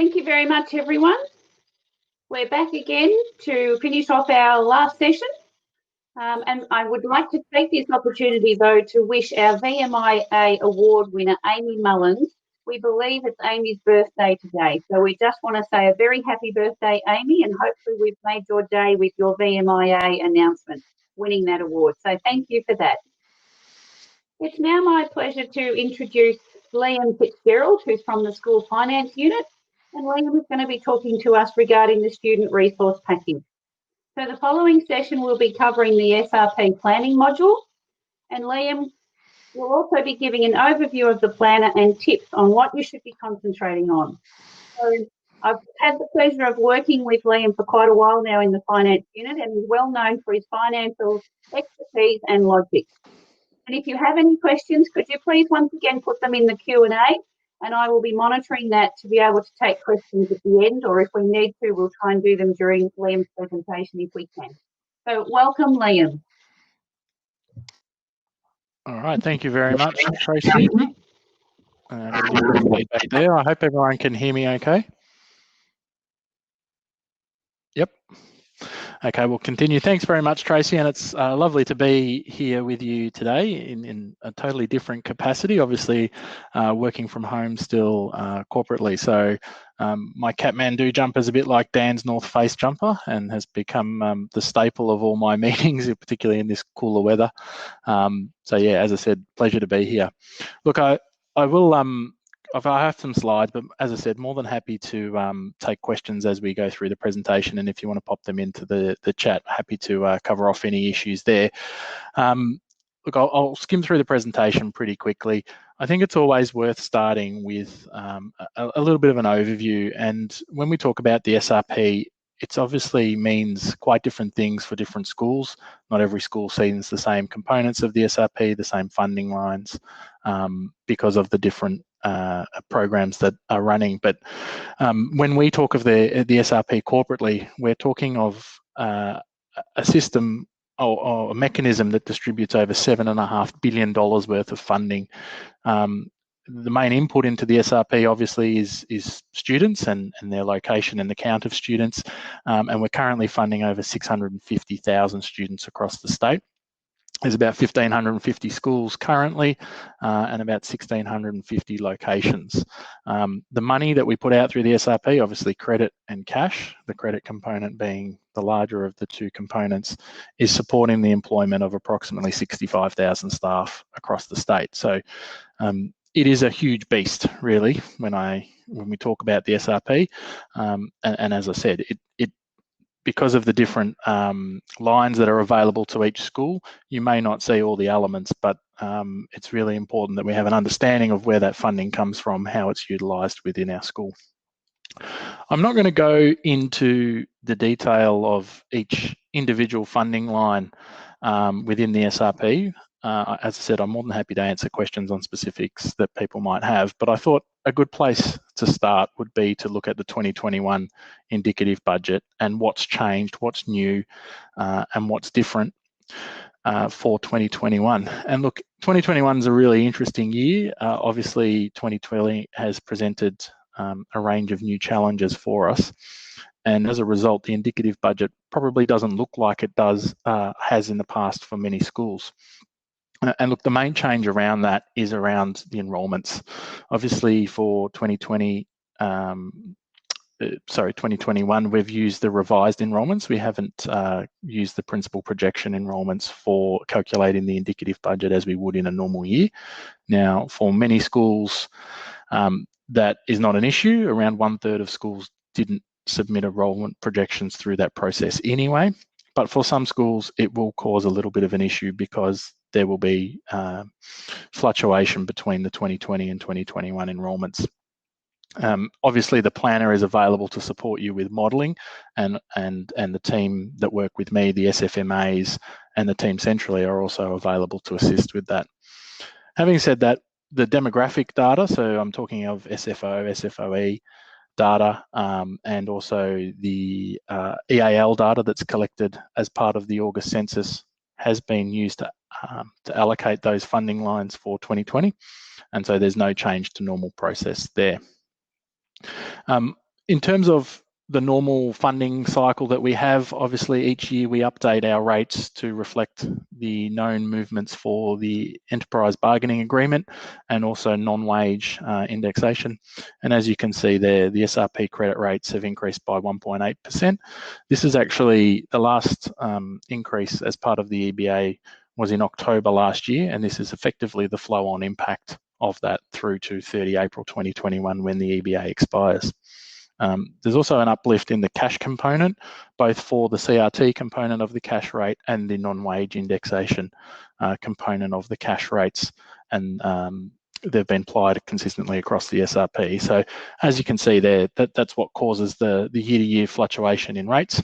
Thank you very much, everyone. We're back again to finish off our last session. And I would like to take this opportunity, though, to wish our VMIA award winner, Amy Mullins. We believe it's Amy's birthday today. So we just want to say a very happy birthday, Amy, and hopefully we've made your day with your VMIA announcement, winning that award. So thank you for that. It's now my pleasure to introduce Liam Fitzgerald, who's from the School Finance Unit. And Liam is going to be talking to us regarding the student resource package. So the following session will be covering the SRP planning module, and Liam will also be giving an overview of the planner and tips on what you should be concentrating on. So I've had the pleasure of working with Liam for quite a while now in the finance unit, and he's well known for his financial expertise and logic. And if you have any questions, could you please once again put them in the Q&A, and I will be monitoring that to be able to take questions at the end, or if we need to, we'll try and do them during Liam's presentation if we can. So welcome, Liam. All right, thank you very much, Tracy. Got a bit of feedback there. I hope everyone can hear me okay. Yep. Okay, we'll continue. Thanks very much, Tracy, and it's lovely to be here with you today in a totally different capacity, obviously working from home still corporately. So my Kathmandu jumper is a bit like Dan's North Face jumper and has become the staple of all my meetings, particularly in this cooler weather. So yeah, as I said, pleasure to be here. Look, I will... I have some slides, but as I said, more than happy to take questions as we go through the presentation. And if you want to pop them into the chat, happy to cover off any issues there. Look, I'll skim through the presentation pretty quickly. I think it's always worth starting with a little bit of an overview. And when we talk about the SRP, it obviously means quite different things for different schools. Not every school sees the same components of the SRP, the same funding lines, because of the different programs that are running. But when we talk of the SRP corporately, we're talking of a system or a mechanism that distributes over $7.5 billion worth of funding. The main input into the SRP obviously is students and their location and the count of students, and we're currently funding over 650,000 students across the state. There's about 1,550 schools currently and about 1,650 locations. The money that we put out through the SRP, obviously credit and cash, the credit component being the larger of the two components, is supporting the employment of approximately 65,000 staff across the state. So it is a huge beast, really, when we talk about the SRP. And as I said, because of the different lines that are available to each school, you may not see all the elements, but it's really important that we have an understanding of where that funding comes from, how it's utilised within our school. I'm not going to go into the detail of each individual funding line within the SRP. As I said, I'm more than happy to answer questions on specifics that people might have, but I thought a good place to start would be to look at the 2021 indicative budget and what's changed, what's new, and what's different for 2021. And look, 2021 is a really interesting year. Obviously, 2020 has presented a range of new challenges for us. And as a result, the indicative budget probably doesn't look like it has in the past for many schools. And look, the main change around that is around the enrolments. Obviously, for 2021, we've used the revised enrolments. We haven't used the principal projection enrolments for calculating the indicative budget as we would in a normal year. Now, for many schools, that is not an issue. Around 1/3 of schools didn't submit enrolment projections through that process anyway. But for some schools, it will cause a little bit of an issue because there will be fluctuation between the 2020 and 2021 enrolments. Obviously, the planner is available to support you with modelling, and the team that work with me, the SFMAs and the team centrally, are also available to assist with that. Having said that, the demographic data, so I'm talking of SFO, SFOE data, and also the EAL data that's collected as part of the August census, has been used to allocate those funding lines for 2020, and so there's no change to normal process there. In terms of the normal funding cycle that we have, obviously each year we update our rates to reflect the known movements for the enterprise bargaining agreement and also non-wage indexation. And as you can see there, the SRP credit rates have increased by 1.8%. This is actually the last increase as part of the EBA was in October last year, and this is effectively the flow-on impact of that through to 30 April 2021 when the EBA expires. There's also an uplift in the cash component, both for the CRT component of the cash rate and the non-wage indexation component of the cash rates, and they've been applied consistently across the SRP. So as you can see there, that's what causes the year-to-year fluctuation in rates.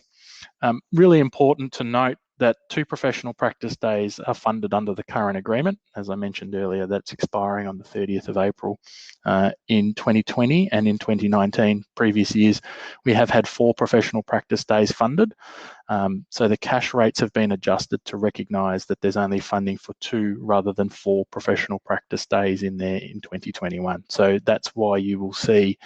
Really important to note that 2 professional practice days are funded under the current agreement. As I mentioned earlier, that's expiring on the 30th of April in 2020, and in 2019, previous years, we have had 4 professional practice days funded. So the cash rates have been adjusted to recognise that there's only funding for 2 rather than 4 professional practice days in there in 2021. So that's why you will see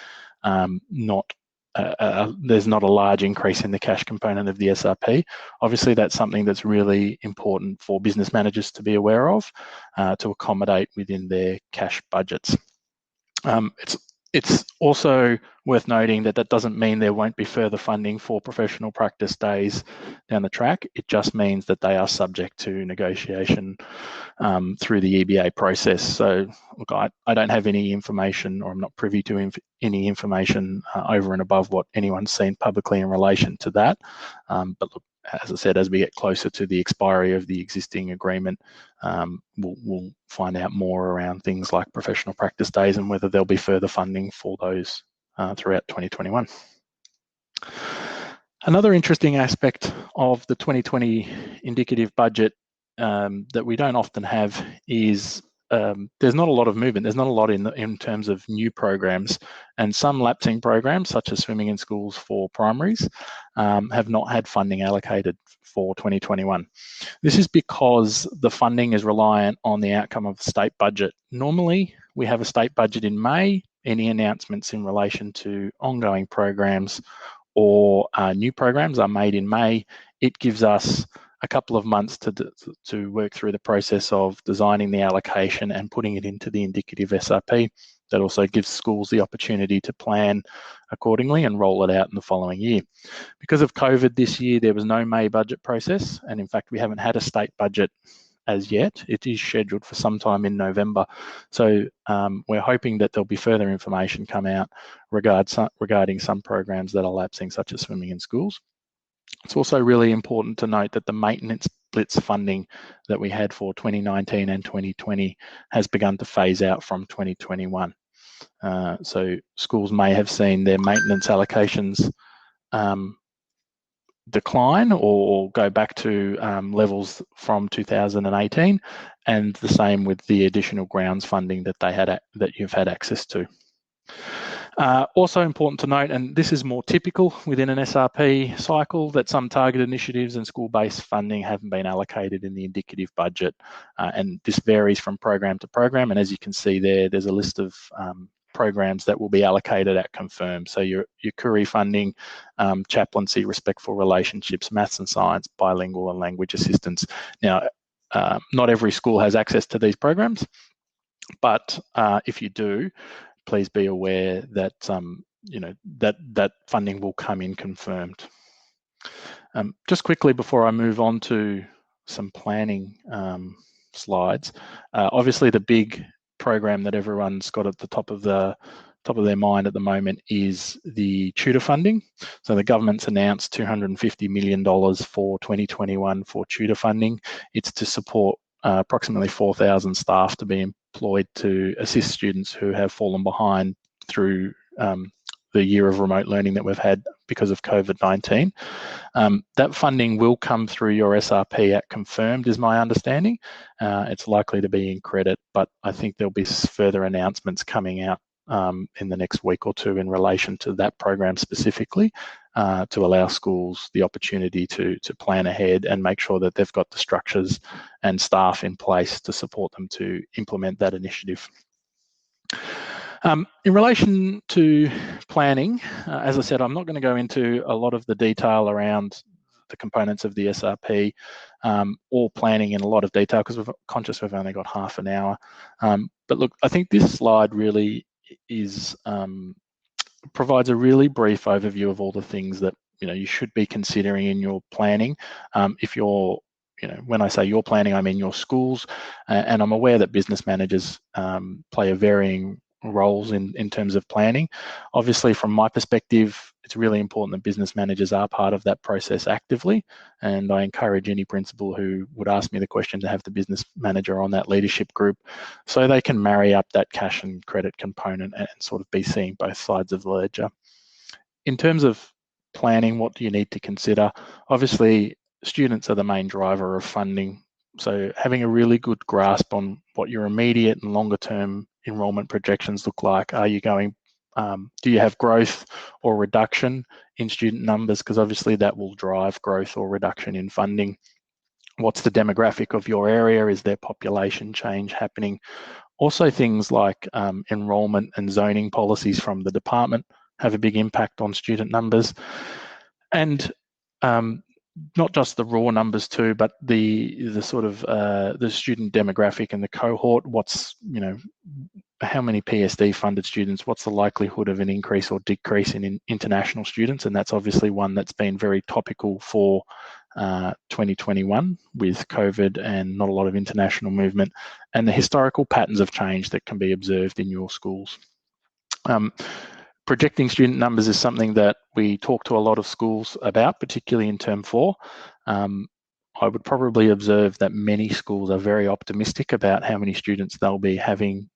there's not a large increase in the cash component of the SRP. Obviously, that's something that's really important for business managers to be aware of to accommodate within their cash budgets. It's also worth noting that that doesn't mean there won't be further funding for professional practice days down the track. It just means that they are subject to negotiation through the EBA process. So look, I don't have any information, or I'm not privy to any information over and above what anyone's seen publicly in relation to that. But look, as I said, as we get closer to the expiry of the existing agreement, we'll find out more around things like professional practice days and whether there'll be further funding for those throughout 2021. Another interesting aspect of the 2020 indicative budget that we don't often have is there's not a lot of movement. There's not a lot in terms of new programs, and some lapsing programs, such as swimming in schools for primaries, have not had funding allocated for 2021. This is because the funding is reliant on the outcome of the state budget. Normally, we have a state budget in May. Any announcements in relation to ongoing programs or new programs are made in May. It gives us a couple of months to work through the process of designing the allocation and putting it into the indicative SRP. That also gives schools the opportunity to plan accordingly and roll it out in the following year. Because of COVID this year, there was no May budget process, and in fact, we haven't had a state budget as yet. It is scheduled for sometime in November. So we're hoping that there'll be further information come out regarding some programs that are lapsing, such as swimming in schools. It's also really important to note that the maintenance blitz funding that we had for 2019 and 2020 has begun to phase out from 2021. So schools may have seen their maintenance allocations decline or go back to levels from 2018, and the same with the additional grounds funding that you've had access to. Also important to note, and this is more typical within an SRP cycle, that some target initiatives and school-based funding haven't been allocated in the indicative budget, and this varies from program to program. And as you can see there's a list of programs that will be allocated at confirm. So your Curie funding, chaplaincy, respectful relationships, maths and science, bilingual and language assistance. Now, not every school has access to these programs, but if you do, please be aware that that funding will come in confirmed. Just quickly before I move on to some planning slides, obviously the big program that everyone's got at the top of their mind at the moment is the tutor funding. So the government's announced $250 million for 2021 for tutor funding. It's to support approximately 4,000 staff to be employed to assist students who have fallen behind through the year of remote learning that we've had because of COVID-19. That funding will come through your SRP at confirmed, is my understanding. It's likely to be in credit, but I think there'll be further announcements coming out in the next week or two in relation to that program specifically, to allow schools the opportunity to plan ahead and make sure that they've got the structures and staff in place to support them to implement that initiative. In relation to planning, as I said, I'm not going to go into a lot of the detail around the components of the SRP or planning in a lot of detail because we're conscious we've only got half an hour. But look, I think this slide really is provides a really brief overview of all the things that you should be considering in your planning. If you're when I say your planning, I mean your schools, and I'm aware that business managers play a varying roles in terms of planning. Obviously, from my perspective, it's really important that business managers are part of that process actively, and I encourage any principal who would ask me the question to have the business manager on that leadership group so they can marry up that cash and credit component and sort of be seeing both sides of the ledger. In terms of planning, what do you need to consider? Obviously, students are the main driver of funding, so having a really good grasp on what your immediate and longer term enrolment projections look like. Are you going, do you have growth or reduction in student numbers? Because obviously that will drive growth or reduction in funding. What's the demographic of your area? Is there population change happening? Also, things like enrolment and zoning policies from the department have a big impact on student numbers, and not just the raw numbers too, but the sort of the student demographic and the cohort. What's how many PSD funded students? What's the likelihood of an increase or decrease in international students? And that's obviously one that's been very topical for 2021 with COVID and not a lot of international movement, and the historical patterns of change that can be observed in your schools. Projecting student numbers is something that we talk to a lot of schools about, particularly in Term 4. I would probably observe that many schools are very optimistic about how many students they'll be having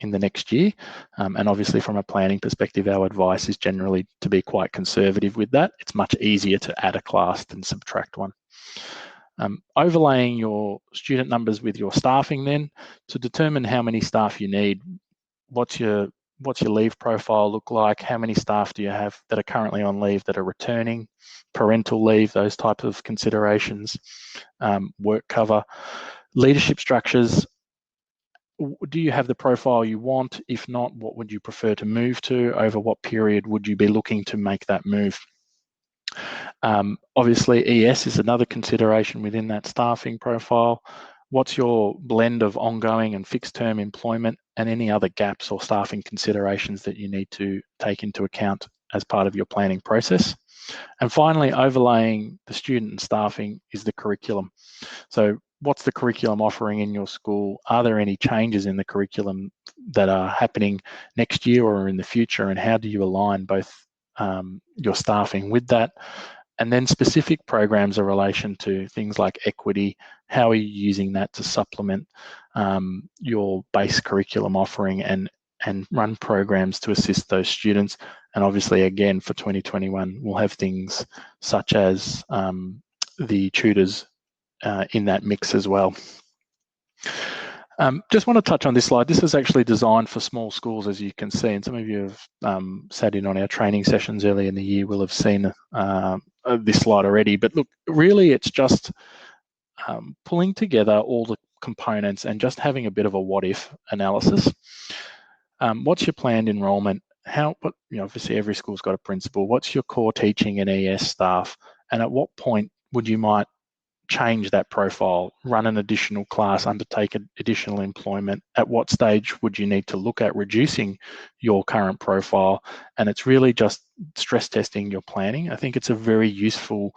in the next year. And obviously from a planning perspective, our advice is generally to be quite conservative with that. It's much easier to add a class than subtract one. Overlaying your student numbers with your staffing then to determine how many staff you need. What's your leave profile look like? How many staff do you have that are currently on leave that are returning? Parental leave, those types of considerations. Work cover. Leadership structures. Do you have the profile you want? If not, what would you prefer to move to? Over what period would you be looking to make that move? Obviously, ES is another consideration within that staffing profile. What's your blend of ongoing and fixed term employment and any other gaps or staffing considerations that you need to take into account as part of your planning process? And finally, overlaying the student and staffing is the curriculum. So what's the curriculum offering in your school? Are there any changes in the curriculum that are happening next year or in the future? And how do you align both your staffing with that? And then specific programs in relation to things like equity. How are you using that to supplement your base curriculum offering and run programs to assist those students? And obviously, again, for 2021, we'll have things such as the tutors in that mix as well. Just want to touch on this slide. This is actually designed for small schools, as you can see, and some of you have sat in on our training sessions early in the year will have seen this slide already. But look, really it's just pulling together all the components and just having a bit of a what-if analysis. What's your planned enrolment? Obviously every school's got a principal. What's your core teaching and ES staff? And at what point would you might change that profile, run an additional class, undertake additional employment? At what stage would you need to look at reducing your current profile? And it's really just stress testing your planning. I think it's a very useful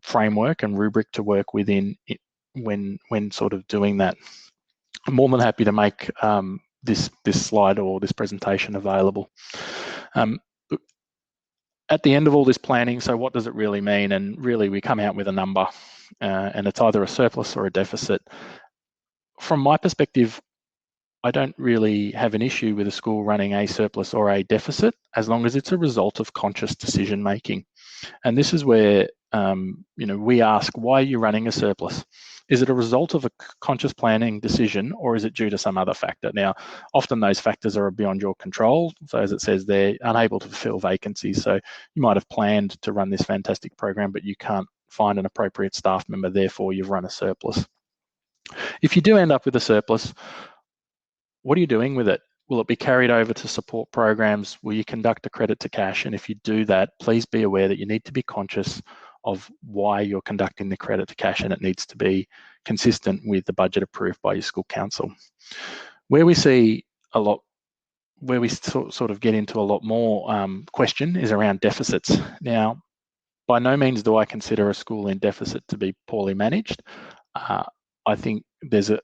framework and rubric to work within when sort of doing that. I'm more than happy to make this slide or this presentation available. At the end of all this planning, so what does it really mean? And really we come out with a number and it's either a surplus or a deficit. From my perspective, I don't really have an issue with a school running a surplus or a deficit as long as it's a result of conscious decision making. And this is where we ask, why are you running a surplus? Is it a result of a conscious planning decision or is it due to some other factor? Now, often those factors are beyond your control. So as it says, they're unable to fulfill vacancies. So you might have planned to run this fantastic program, but you can't find an appropriate staff member, therefore you've run a surplus. If you do end up with a surplus, what are you doing with it? will it be carried over to support programs? Will you conduct a credit to cash? And if you do that, please be aware that you need to be conscious of why you're conducting the credit to cash, and it needs to be consistent with the budget approved by your school council. Where we see a lot, where we sort of get into a lot more question is around deficits. Now, by no means do I consider a school in deficit to be poorly managed. I think there's a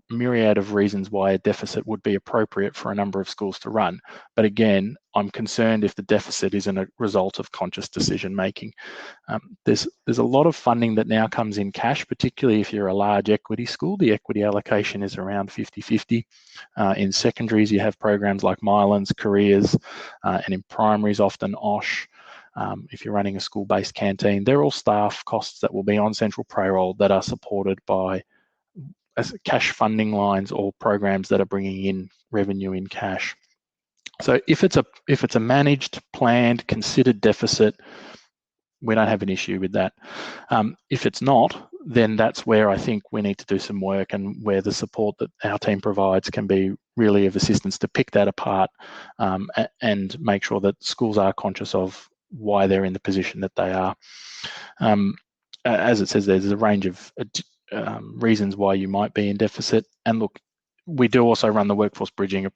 myriad of reasons why a deficit would be appropriate for a number of schools to run. But again, I'm concerned if the deficit isn't a result of conscious decision making. There's a lot of funding that now comes in cash, particularly if you're a large equity school. The equity allocation is around 50-50. In secondaries, you have programs like Mylands, Careers, and in primaries, often OSH. If you're running a school-based canteen, they're all staff costs that will be on central payroll that are supported by as cash funding lines or programs that are bringing in revenue in cash. So if it's a managed, planned, considered deficit, we don't have an issue with that. If it's not, then that's where I think we need to do some work, and where the support that our team provides can be really of assistance to pick that apart and make sure that schools are conscious of why they're in the position that they are. As it says, there's a range of reasons why you might be in deficit. And look, we do also run the workforce bridging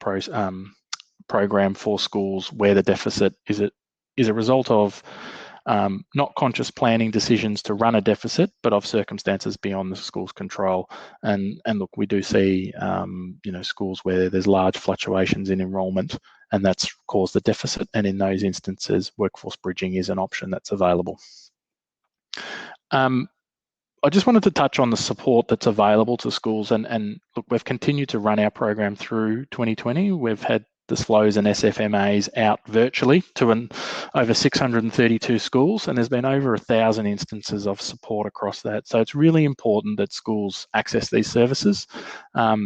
program for schools where the deficit is a result of not conscious planning decisions to run a deficit, but of circumstances beyond the school's control. And look, we do see schools where there's large fluctuations in enrolment, and that's caused the deficit. And in those instances, workforce bridging is an option that's available. I just wanted to touch on the support that's available to schools, and look, we've continued to run our program through 2020. We've had the SLOs and SFMAs out virtually to over 632 schools, and there's been over 1,000 instances of support across that. So it's really important that schools access these services. I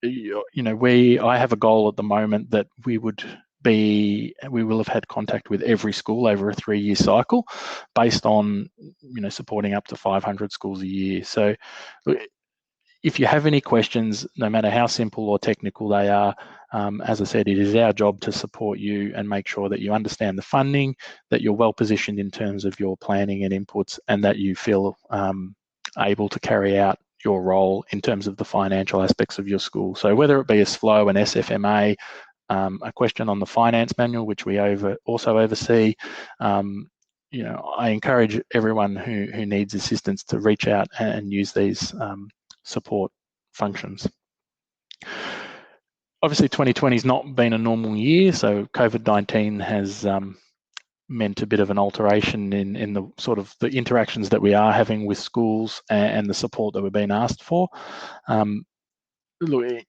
have a goal at the moment that we will have had contact with every school over a 3-year cycle, based on supporting up to 500 schools a year. So if you have any questions, no matter how simple or technical they are, as I said, it is our job to support you and make sure that you understand the funding, that you're well positioned in terms of your planning and inputs, and that you feel able to carry out your role in terms of the financial aspects of your school. So whether it be a SLO, an SFMA, a question on the finance manual, which we also oversee, I encourage everyone who needs assistance to reach out and use these support functions. Obviously, 2020 has not been a normal year, so COVID-19 has meant a bit of an alteration in the sort of the interactions that we are having with schools and the support that we're being asked for. Look,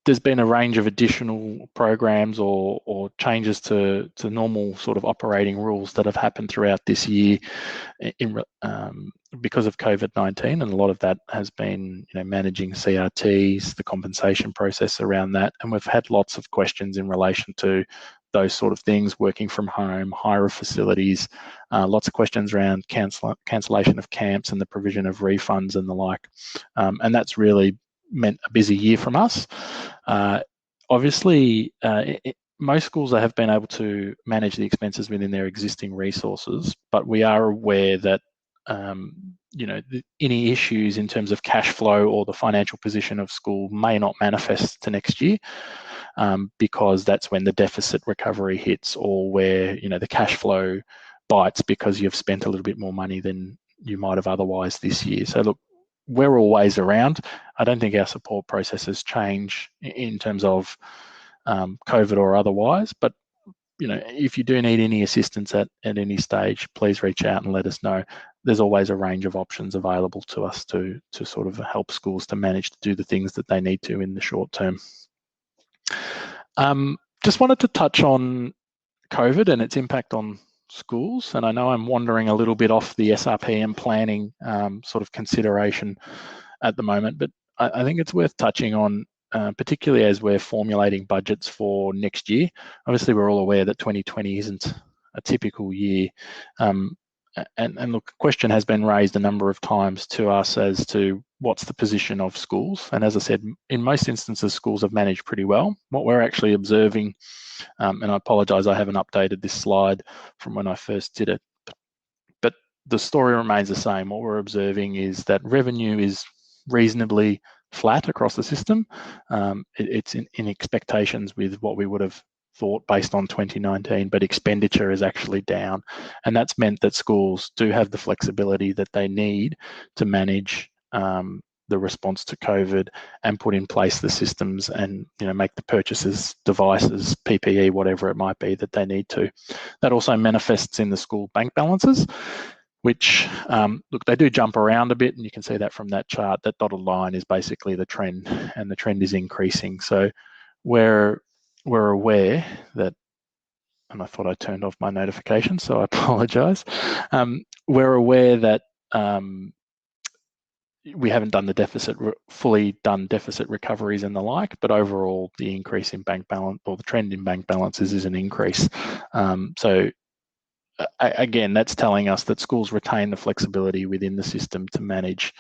there's been a range of additional programs or changes to normal sort of operating rules that have happened throughout this year because of COVID-19, and a lot of that has been managing CRTs, the compensation process around that, and we've had lots of questions in relation to those sort of things, working from home, hire of facilities, lots of questions around cancellation of camps and the provision of refunds and the like, and that's really meant a busy year from us. Obviously, most schools have been able to manage the expenses within their existing resources, but we are aware that any issues in terms of cash flow or the financial position of school may not manifest to next year, because that's when the deficit recovery hits, or where the cash flow bites because you've spent a little bit more money than you might have otherwise this year. So look, we're always around. I don't think our support processes change in terms of COVID or otherwise, but if you do need any assistance at any stage, please reach out and let us know. There's always a range of options available to us to sort of help schools to manage to do the things that they need to in the short term. Just wanted to touch on COVID and its impact on schools, and I know I'm wandering a little bit off the SRPM planning sort of consideration at the moment, but I think it's worth touching on, particularly as we're formulating budgets for next year. Obviously, we're all aware that 2020 isn't a typical year, and look, the question has been raised a number of times to us as to what's the position of schools. And as I said, in most instances, schools have managed pretty well. What we're actually observing, and I apologise, I haven't updated this slide from when I first did it, but the story remains the same. What we're observing is that revenue is reasonably flat across the system. It's in expectations with what we would have thought based on 2019, but expenditure is actually down. And that's meant that schools do have the flexibility that they need to manage the response to COVID and put in place the systems and make the purchases, devices, PPE, whatever it might be that they need to. That also manifests in the school bank balances, which look, they do jump around a bit, and you can see that from that chart. That dotted line is basically the trend, and the trend is increasing. So we're aware that, and I thought I turned off my notification, so I apologise. We're aware that we haven't done the fully done deficit recoveries and the like, but overall the increase in bank balance, or the trend in bank balances, is an increase. So again, that's telling us that schools retain the flexibility within the system to manage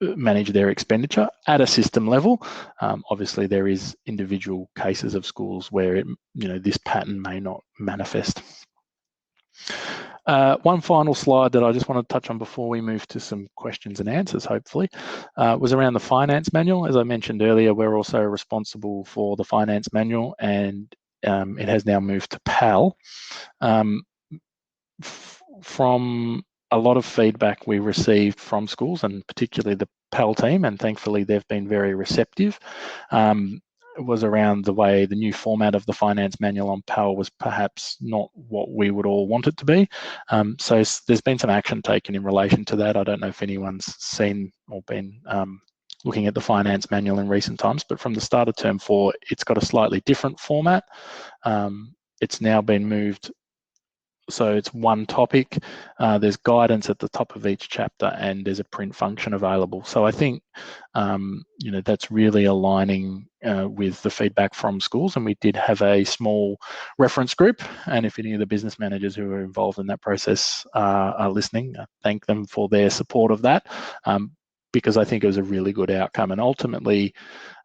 their expenditure at a system level. Obviously, there is individual cases of schools where this pattern may not manifest. One final slide that I just want to touch on before we move to some questions and answers, hopefully, was around the finance manual. As I mentioned earlier, we're also responsible for the finance manual, and it has now moved to PAL. From a lot of feedback we received from schools, and particularly the PAL team, and thankfully they've been very receptive, was around the way the new format of the finance manual on PAL was perhaps not what we would all want it to be. So there's been some action taken in relation to that. I don't know if anyone's seen or been looking at the finance manual in recent times, but from the start of term 4, it's got a slightly different format. It's now been moved, so it's one topic. There's guidance at the top of each chapter, and there's a print function available. So I think that's really aligning with the feedback from schools, and we did have a small reference group, and if any of the business managers who are involved in that process are listening, I thank them for their support of that, because I think it was a really good outcome. And ultimately,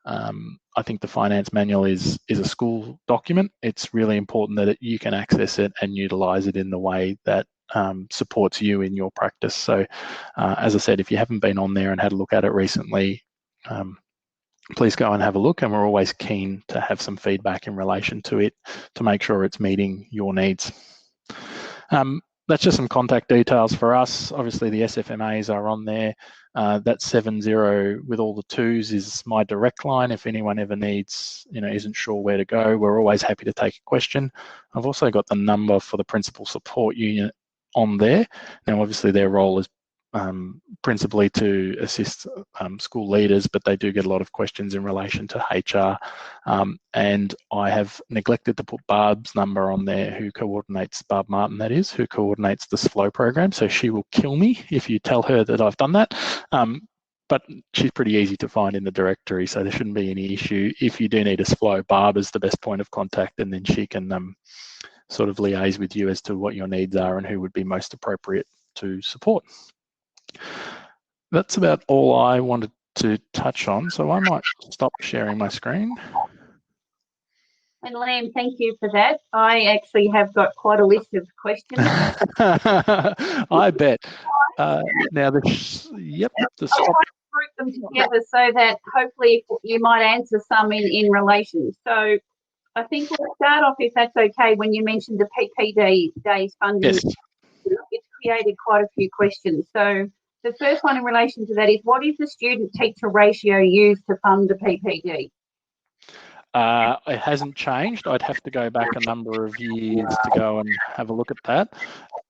I think the finance manual is a school document. It's really important that you can access it and utilise it in the way that supports you in your practice. So as I said, if you haven't been on there and had a look at it recently, please go and have a look, and we're always keen to have some feedback in relation to it to make sure it's meeting your needs. That's just some contact details for us. Obviously the SFMAs are on there. That 70 with all the 2s is my direct line. If anyone ever needs, isn't sure where to go, we're always happy to take a question. I've also got the number for the Principal Support Unit on there. Now, obviously their role is principally to assist school leaders, but they do get a lot of questions in relation to HR. And I have neglected to put Barb's number on there, who coordinates, Barb Martin that is, who coordinates this flow program. So she will kill me if you tell her that I've done that. But she's pretty easy to find in the directory, so there shouldn't be any issue. If you do need a flow, Barb is the best point of contact, and then she can sort of liaise with you as to what your needs are and who would be most appropriate to support. That's about all I wanted to touch on, so I might stop sharing my screen. And Liam, thank you for that. I actually have got quite a list of questions. I bet. Now, yep. I'll try to group them together so that hopefully you might answer some in relation. So I think we'll start off, if that's okay, when you mentioned the PPD days funding. Yes. It's created quite a few questions. So the first one in relation to that is, what is the student-teacher ratio used to fund the PPD? It hasn't changed. I'd have to go back a number of years to go and have a look at that.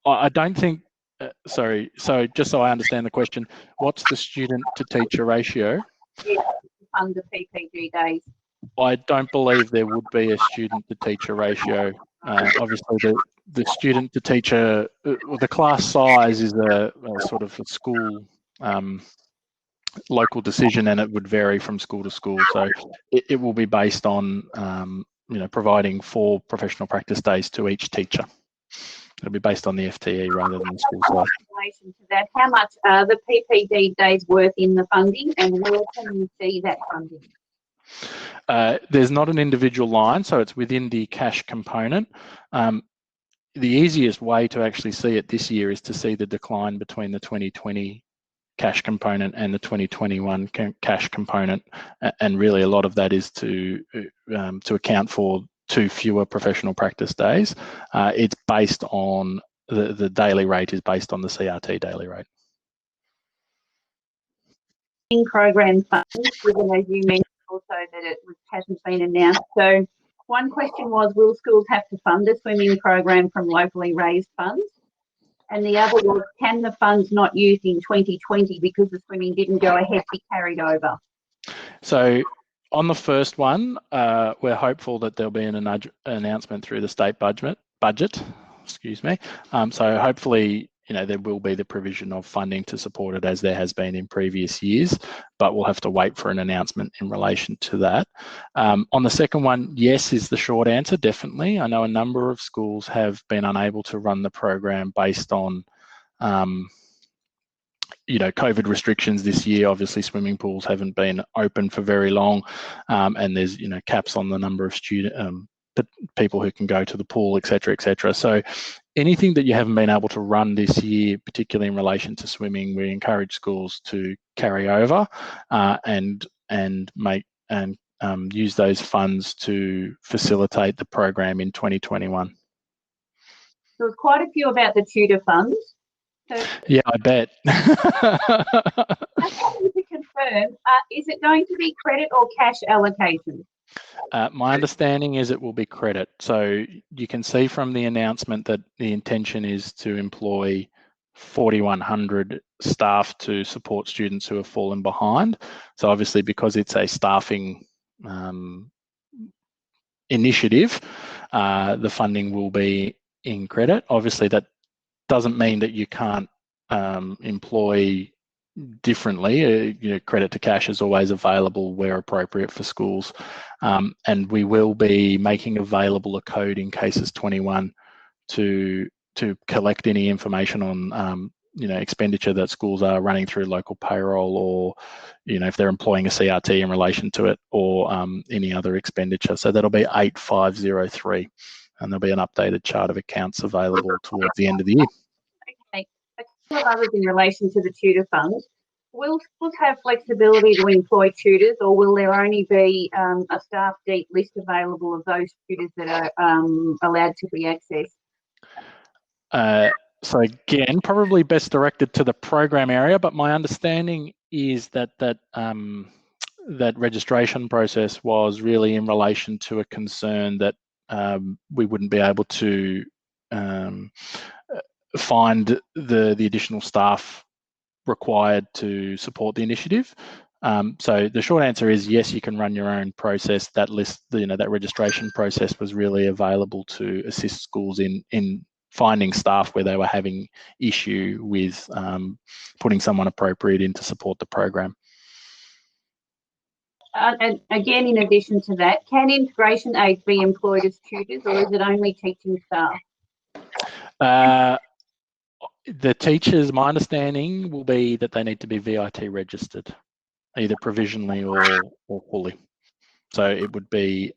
I don't think, sorry, so just so I understand the question, what's the student-to-teacher ratio? Yeah, to fund the PPD days. I don't believe there would be a student-to-teacher ratio. Obviously, the student-to-teacher, the class size is a sort of a school local decision, and it would vary from school to school. So it will be based on, providing 4 professional practice days to each teacher. It'll be based on the FTE rather than the school size. In relation to that, how much are the PPD days worth in the funding, and where can you see that funding? There's not an individual line, so it's within the cash component. The easiest way to actually see it this year is to see the decline between the 2020 cash component and the 2021 cash component, and really a lot of that is to account for 2 fewer professional practice days. It's based on the daily rate is based on the CRT daily rate. Program funds, given as you mentioned also that it hasn't been announced. So one question was, will schools have to fund a swimming program from locally raised funds? And the other was, can the funds not used in 2020 because the swimming didn't go ahead be carried over? So on the first one, we're hopeful that there'll be an announcement through the state budget. Excuse me. So hopefully, there will be the provision of funding to support it as there has been in previous years, but we'll have to wait for an announcement in relation to that. On the second one, yes is the short answer, definitely. I know a number of schools have been unable to run the program based on COVID restrictions this year. Obviously, swimming pools haven't been open for very long, and there's caps on the number of people who can go to the pool, etc., etc. So anything that you haven't been able to run this year, particularly in relation to swimming, we encourage schools to carry over and use those funds to facilitate the program in 2021. There's quite a few about the tutor funds. So, yeah, I bet. I just need to confirm, is it going to be credit or cash allocation? My understanding is it will be credit. So you can see from the announcement that the intention is to employ 4,100 staff to support students who have fallen behind. So obviously, because it's a staffing initiative, the funding will be in credit. Obviously, that doesn't mean that you can't employ differently. Credit to cash is always available where appropriate for schools, and we will be making available a code in cases 21 to collect any information on expenditure that schools are running through local payroll, or if they're employing a CRT in relation to it, or any other expenditure. So that'll be 8503, and there'll be an updated chart of accounts available towards the end of the year. Okay. A couple of others in relation to the tutor fund. Will schools have flexibility to employ tutors, or will there only be a staff deep list available of those tutors that are allowed to be accessed? So again, probably best directed to the program area, but my understanding is that that registration process was really in relation to a concern that we wouldn't be able to find the additional staff required to support the initiative. So the short answer is yes, you can run your own process. That list, that registration process was really available to assist schools in finding staff where they were having issue with putting someone appropriate in to support the program. And again, in addition to that, can integration aides be employed as tutors, or is it only teaching staff? The teachers, my understanding will be that they need to be VIT registered, either provisionally or fully. So it would be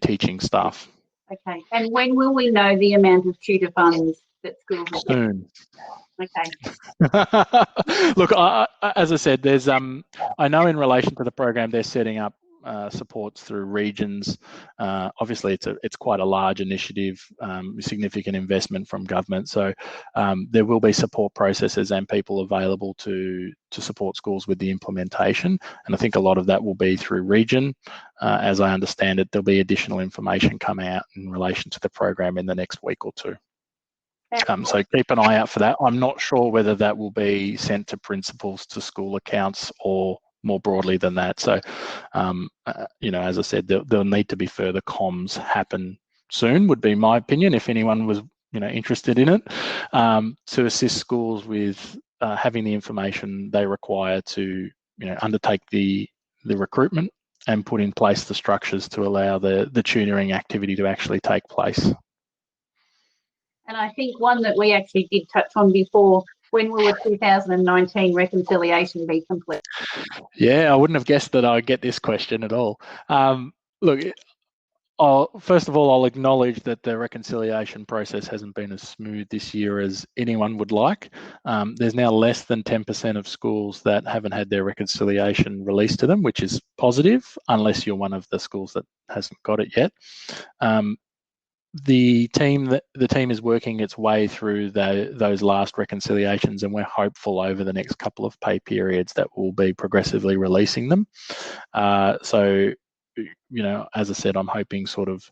teaching staff. Okay. And when will we know the amount of tutor funds that schools are soon? Okay. Look, as I said, there's I know in relation to the program they're setting up supports through regions. Obviously, it's quite a large initiative, significant investment from government. So there will be support processes and people available to support schools with the implementation. And I think a lot of that will be through region. As I understand it, there'll be additional information come out in relation to the program in the next week or two. So keep an eye out for that. I'm not sure whether that will be sent to principals, to school accounts, or more broadly than that. So, as I said, there'll need to be further comms happen soon, would be my opinion, if anyone was, interested in it, to assist schools with having the information they require to, undertake the recruitment and put in place the structures to allow the tutoring activity to actually take place. And I think one that we actually did touch on before, when will the 2019 reconciliation be complete? Yeah, I wouldn't have guessed that I'd get this question at all. Look, first of all, I'll acknowledge that the reconciliation process hasn't been as smooth this year as anyone would like. There's now less than 10% of schools that haven't had their reconciliation released to them, which is positive, unless you're one of the schools that hasn't got it yet. The team is working its way through those last reconciliations, and we're hopeful over the next couple of pay periods that we'll be progressively releasing them. So, you know, as I said, I'm hoping sort of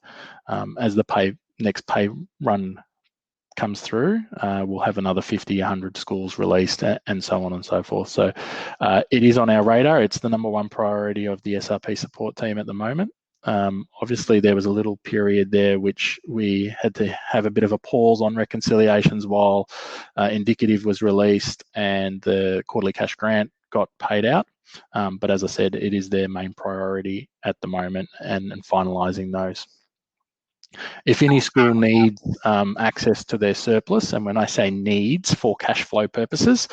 as the next pay run comes through, we'll have another 50, 100 schools released, and so on and so forth. So it is on our radar. It's the #1 priority of the SRP support team at the moment. Obviously, there was a little period there which we had to have a bit of a pause on reconciliations while indicative was released and the quarterly cash grant got paid out. But as I said, it is their main priority at the moment, and finalising those. If any school needs access to their surplus, and when I say needs for cash flow purposes,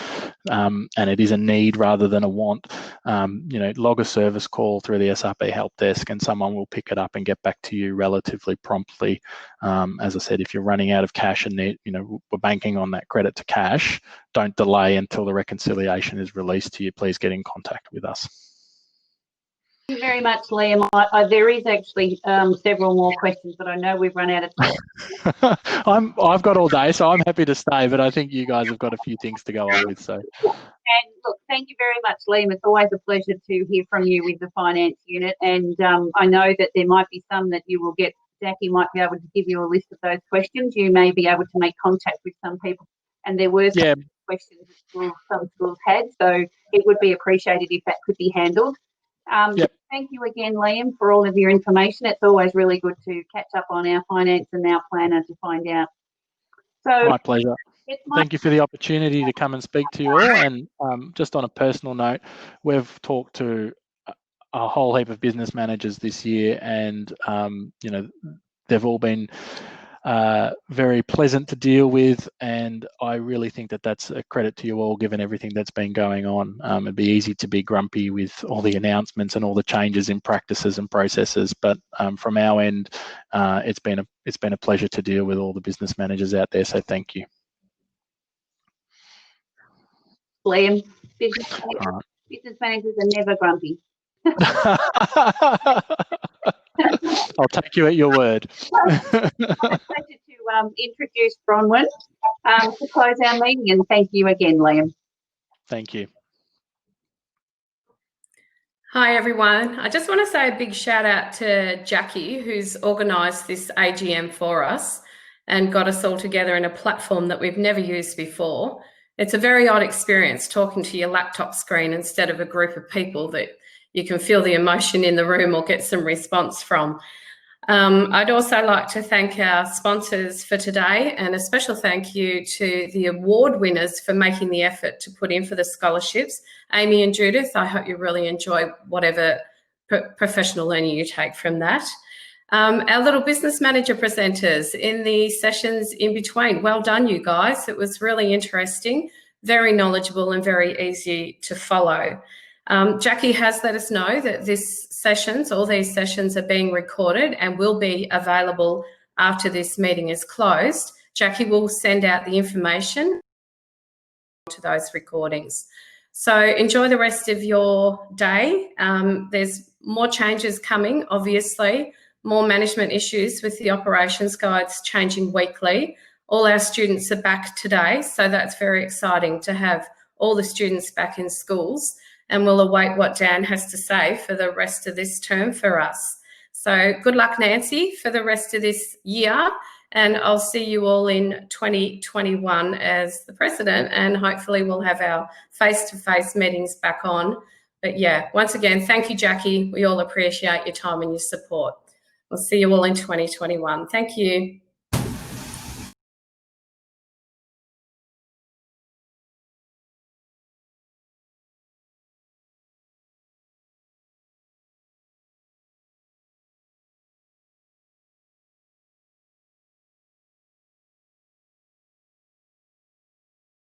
and it is a need rather than a want, you know, log a service call through the SRP help desk and someone will pick it up and get back to you relatively promptly. As I said, if you're running out of cash and you know, we're banking on that credit to cash, don't delay until the reconciliation is released to you. Please get in contact with us. Thank you very much, Liam. There is actually several more questions, but I know we've run out of time. I've got all day, so I'm happy to stay, but I think you guys have got a few things to go on with. So. And look, thank you very much, Liam. It's always a pleasure to hear from you with the finance unit. And I know that there might be some that you will get. Jackie might be able to give you a list of those questions. You may be able to make contact with some people. And there were some questions that some schools had, so it would be appreciated if that could be handled. Thank you again, Liam, for all of your information. It's always really good to catch up on our finance and our planner to find out. So my pleasure. Thank you for the opportunity to come and speak to you all. And just on a personal note, we've talked to a whole heap of business managers this year, and you know, they've all been very pleasant to deal with, and I really think that that's a credit to you all, given everything that's been going on. It'd be easy to be grumpy with all the announcements and all the changes in practices and processes, but from our end, it's been a pleasure to deal with all the business managers out there. So thank you, Liam. Business managers are never grumpy. I'll take you at your word. It's a pleasure to introduce Bronwyn to close our meeting, and thank you again, Liam. Thank you. Hi everyone. I just want to say a big shout out to Jackie, who's organised this AGM for us and got us all together in a platform that we've never used before. It's a very odd experience talking to your laptop screen instead of a group of people that you can feel the emotion in the room or get some response from. I'd also like to thank our sponsors for today, and a special thank you to the award winners for making the effort to put in for the scholarships. Amy and Judith, I hope you really enjoy whatever professional learning you take from that. Our little business manager presenters in the sessions in between, well done you guys. It was really interesting, very knowledgeable and very easy to follow. Jackie has let us know that all these sessions are being recorded and will be available after this meeting is closed. Jackie will send out the information to those recordings. So enjoy the rest of your day. There's more changes coming, obviously, more management issues with the operations guides changing weekly. All our students are back today, so that's very exciting to have all the students back in schools. And we'll await what Dan has to say for the rest of this term for us. So good luck, Nancy, for the rest of this year. And I'll see you all in 2021 as the president, and hopefully we'll have our face-to-face meetings back on. But yeah, once again, thank you, Jackie. We all appreciate your time and your support. We'll see you all in 2021. Thank you.